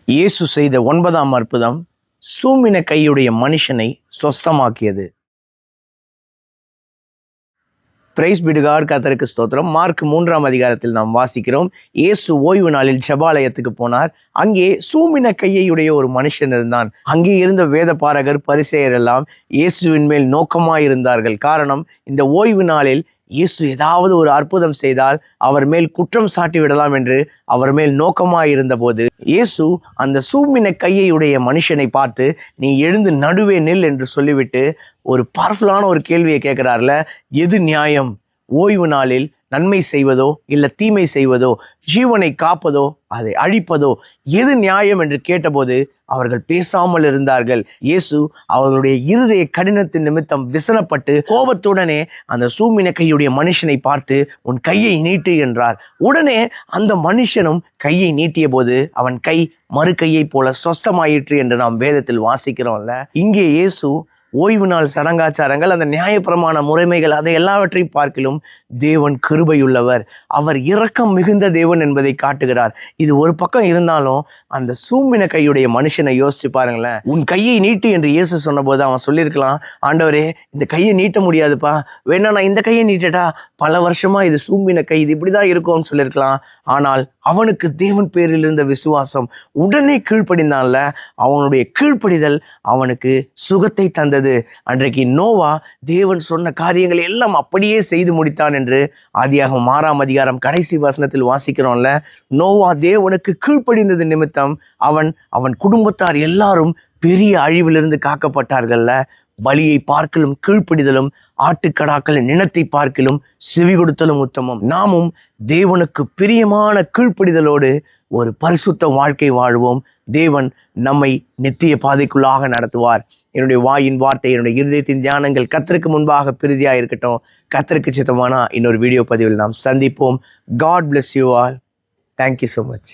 இயேசு செய்த 9ஆம் அற்புதம் சூம்பின கையுடைய மனுஷனை சொஸ்தமாக்கியது. Praise be to God. கர்த்தருக்கு ஸ்தோத்திரம். மார்க் 3ஆம் அதிகாரத்தில் நாம் வாசிக்கிறோம், இயேசு ஓய்வு நாளில் ஜெபாலயத்துக்கு போனார். அங்கே சூம்பின கையுடைய ஒரு மனுஷன் இருந்தான். அங்கே இருந்த வேத பாரகர் பரிசேயர் எல்லாம் இயேசுவின் மேல் நோக்கமாயிருந்தார்கள். காரணம், இந்த ஓய்வு நாளில் இயேசு ஏதாவது ஒரு அற்புதம் செய்தால் அவர் மேல் குற்றம் சாட்டி விடலாம் என்று அவர் மேல் நோக்கமாயிருந்த போது, இயேசு அந்த சூம்பின கையுடைய மனுஷனை பார்த்து, நீ எழுந்து நடுவே நில் என்று சொல்லிவிட்டு ஒரு பவர்ஃபுல்லான ஒரு கேள்வியை கேட்கிறார்ல, எது நியாயம்? ஓய்வு நாளில் நன்மை செய்வதோ இல்ல தீமை செய்வதோ, ஜீவனை காப்பதோ அதை அழிப்பதோ, எது நியாயம் என்று கேட்டபோது அவர்கள் பேசாமல் இருந்தார்கள். இயேசு அவர்களுடைய இருதய கடினத்தின் நிமித்தம் விசனப்பட்டு கோபத்துடனே அந்த சூம்பின கையுடைய மனுஷனை பார்த்து, உன் கையை நீட்டு என்றார். உடனே அந்த மனுஷனும் கையை நீட்டிய போது அவன் கை மறு கையை போல சொஸ்தமாயிற்று என்று நாம் வேதத்தில் வாசிக்கிறோம்ல. இங்கே இயேசு ஓய்வு நாள் சடங்காச்சாரங்கள், அந்த நியாயப்பிரமாண முறைமைகள், அதை எல்லாவற்றையும் பார்க்கிலும் தேவன் கிருபையுள்ளவர், அவர் இரக்கம் மிகுந்த தேவன் என்பதை காட்டுகிறார். இது ஒரு பக்கம் இருந்தாலும் அந்த சூம்பின கையுடைய மனுஷனை யோசிச்சு பாருங்களேன். உன் கையை நீட்டு என்று இயேசு சொன்ன போது அவன் சொல்லியிருக்கலாம், ஆண்டவரே இந்த கையை நீட்ட முடியாதுப்பா, வேணா நான் இந்த கையை நீட்டட்டா, பல வருஷமா இது சூம்பின கை, இது இப்படிதான் இருக்கும்னு சொல்லியிருக்கலாம். ஆனால் அவனுக்கு தேவன் பேரில் இருந்த விசுவாசம், உடனே கீழ்ப்படிந்தான்ல, அவனுடைய கீழ்ப்படிதல் அவனுக்கு சுகத்தை தந்தது. அன்றைக்கு நோவா தேவன் சொன்ன காரியங்களை எல்லாம் அப்படியே செய்து முடித்தான் என்று ஆதியாகமம் 6ஆம் அதிகாரம் கடைசி வசனத்தில் வாசிக்கிறோம்ல. நோவா தேவனுக்கு கீழ்ப்படிந்தது நிமித்தம் அவன் குடும்பத்தார் எல்லாரும் பெரிய அழிவிலிருந்து காக்கப்பட்டார்கள்ல. பலியை பார்க்கலும் கீழ்ப்படிதலும், ஆட்டுக்கடாக்களின் நினத்தை பார்க்கலும் செவி கொடுத்தலும் உத்தமம். நாமும் தேவனுக்கு பிரியமான கீழ்ப்படிதலோடு ஒரு பரிசுத்த வாழ்க்கை வாழ்வோம். தேவன் நம்மை நித்திய பாதைக்குள்ளாக நடத்துவார். என்னுடைய வாயின் வார்த்தை, என்னுடைய இருதயத்தின் தியானங்கள் கர்த்தருக்கு முன்பாக பிரீதியா இருக்கட்டும். கர்த்தருக்கு சித்தமானா இன்னொரு வீடியோ பதிவில் நாம் சந்திப்போம். God bless you all. Thank you so much.